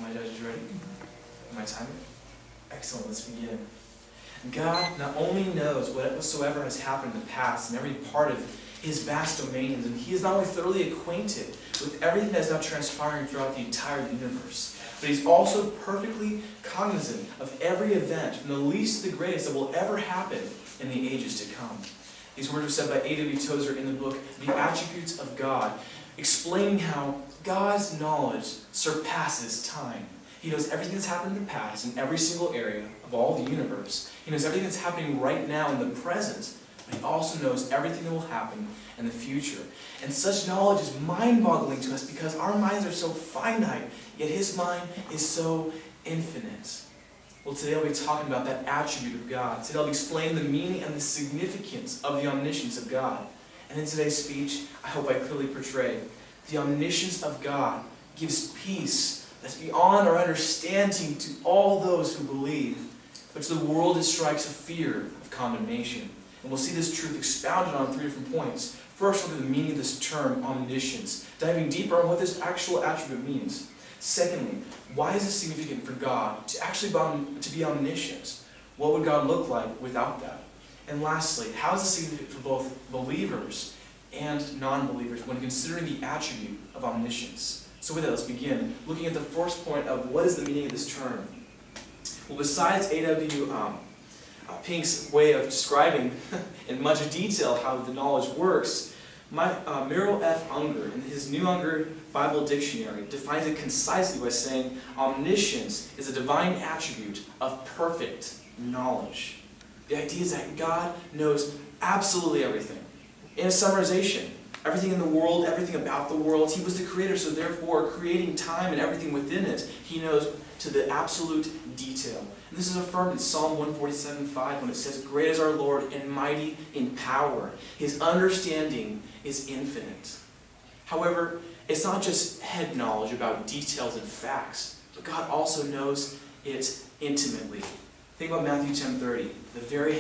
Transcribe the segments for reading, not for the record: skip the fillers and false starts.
My judges ready? My timer? Excellent, let's begin. God not only knows whatsoever has happened in the past and every part of his vast domains, and he is not only thoroughly acquainted with everything that is now transpiring throughout the entire universe, but he's also perfectly cognizant of every event, from the least to the greatest, that will ever happen in the ages to come. These words were said by A.W. Tozer in the book The Attributes of God, explaining how God's knowledge surpasses time. He knows everything that's happened in the past in every single area of all the universe. He knows everything that's happening right now in the present, but he also knows everything that will happen in the future. And such knowledge is mind-boggling to us because our minds are so finite, yet his mind is so infinite. Well, today I'll be talking about that attribute of God. Today I'll be explaining the meaning and the significance of the omniscience of God. And in today's speech, I hope I clearly portray the omniscience of God gives peace that's beyond our understanding to all those who believe, but to the world it strikes a fear of condemnation. And we'll see this truth expounded on 3 different points. First, look at the meaning of this term, omniscience, diving deeper on what this actual attribute means. Secondly, why is it significant for God to actually be omniscient? What would God look like without that? And lastly, how is it significant for both believers and non-believers when considering the attribute of omniscience? So with that, let's begin looking at the first point of what is the meaning of this term. Well, besides A.W. Pink's way of describing in much detail how the knowledge works, Merrill F. Unger, in his New Unger Bible Dictionary, defines it concisely by saying, omniscience is a divine attribute of perfect knowledge. The idea is that God knows absolutely everything. In a summarization, everything in the world, everything about the world, he was the creator, so therefore, creating time and everything within it, he knows to the absolute detail. And this is affirmed in Psalm 147:5 when it says, "Great is our Lord and mighty in power. His understanding is infinite." However, it's not just head knowledge about details and facts, but God also knows it intimately. Think about Matthew 10:30. The very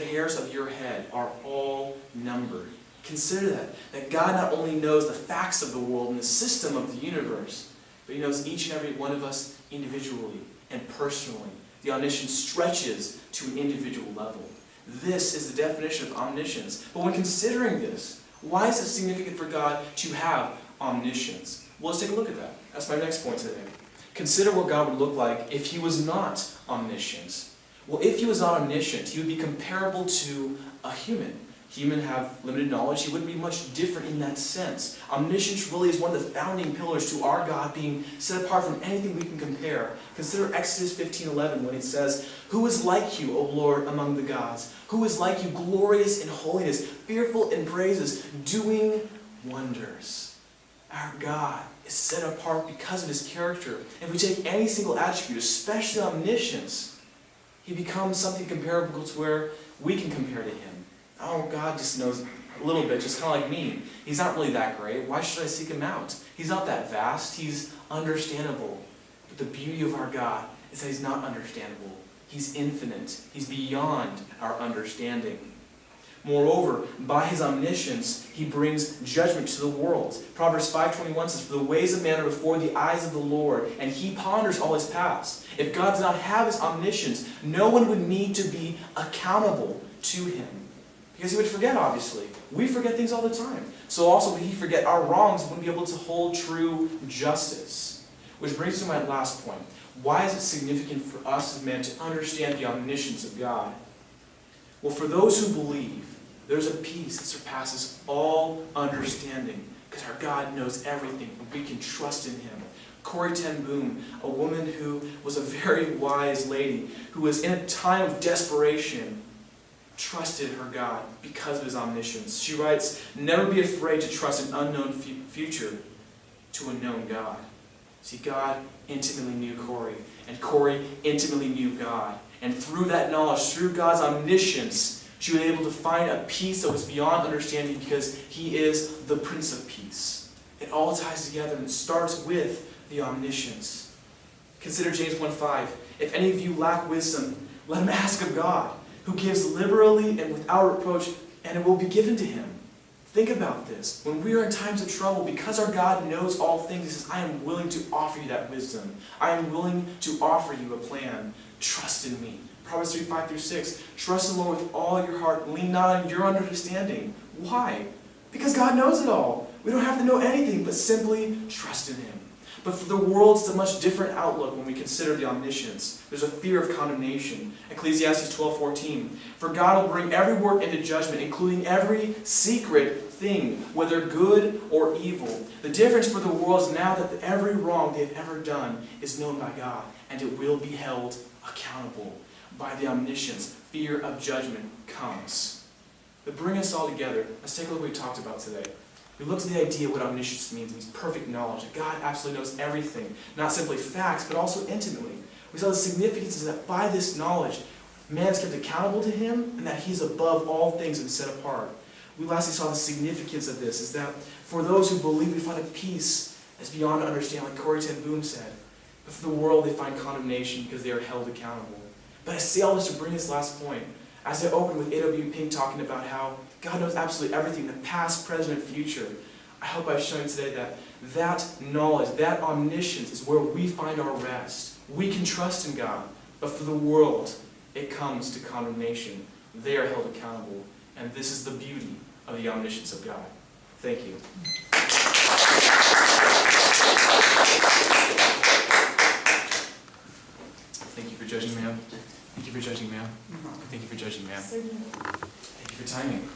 hairs of your head are all numbered. Consider that God not only knows the facts of the world and the system of the universe, but he knows each and every one of us individually and personally. The omniscience stretches to an individual level. This is the definition of omniscience. But when considering this, why is it significant for God to have omniscience? Well, let's take a look at that. That's my next point today. Consider what God would look like if he was not omniscient. Well, if he was not omniscient, he would be comparable to a human. Humans have limited knowledge. He wouldn't be much different in that sense. Omniscience really is one of the founding pillars to our God being set apart from anything we can compare. Consider Exodus 15:11 when it says, "Who is like you, O Lord, among the gods? Who is like you, glorious in holiness, fearful in praises, doing wonders?" Our God is set apart because of his character. If we take any single attribute, especially omniscience, he becomes something comparable to where we can compare to him. Oh, God just knows a little bit, just kind of like me. He's not really that great. Why should I seek him out? He's not that vast. He's understandable. But the beauty of our God is that he's not understandable. He's infinite. He's beyond our understanding. Moreover, by his omniscience, he brings judgment to the world. Proverbs 5:21 says, "For the ways of man are before the eyes of the Lord, and he ponders all his paths." If God does not have his omniscience, no one would need to be accountable to him. Because he would forget, obviously. We forget things all the time. So also when he forget our wrongs, he wouldn't be able to hold true justice. Which brings to my last point. Why is it significant for us as men to understand the omniscience of God? Well, for those who believe, there's a peace that surpasses all understanding. Because our God knows everything, and we can trust in him. Corrie ten Boom, a woman who was a very wise lady, who was in a time of desperation, trusted her God because of his omniscience. She writes, "Never be afraid to trust an unknown future to a known God." See, God intimately knew Corrie, and Corrie intimately knew God. And through that knowledge, through God's omniscience, she was able to find a peace that was beyond understanding because he is the Prince of Peace. It all ties together and starts with the omniscience. Consider James 1:5. "If any of you lack wisdom, let him ask of God, who gives liberally and without reproach, and it will be given to him." Think about this. When we are in times of trouble, because our God knows all things, He says, I am willing to offer you that wisdom. I am willing to offer you a plan. Trust in me. Proverbs 3:5-6. Trust in the Lord with all your heart. Lean not on your understanding. Why? Because God knows it all. We don't have to know anything, but simply trust in Him. But for the world, it's a much different outlook when we consider the omniscience. There's a fear of condemnation. Ecclesiastes 12:14. For God will bring every work into judgment, including every secret thing, whether good or evil. The difference for the world is now that every wrong they've ever done is known by God, and it will be held accountable. By the omniscience, fear of judgment comes. But bring us all together. Let's take a look at what we talked about today. We looked at the idea of what omniscience means. It means perfect knowledge. That God absolutely knows everything. Not simply facts, but also intimately. We saw the significance is that by this knowledge, man is kept accountable to Him, and that He's above all things and set apart. We lastly saw the significance of this, is that for those who believe, we find a peace that's beyond understanding, like Corrie ten Boom said. But for the world, they find condemnation because they are held accountable. But I say all this to bring this last point. As I opened with A.W. Pink talking about how God knows absolutely everything, the past, present, and future, I hope I've shown today that that knowledge, that omniscience is where we find our rest. We can trust in God, but for the world, it comes to condemnation. They are held accountable, and this is the beauty of the omniscience of God. Thank you. Thank you for judging, ma'am. Thank you for judging, ma'am. Thank you for judging, ma'am. Thank you for timing.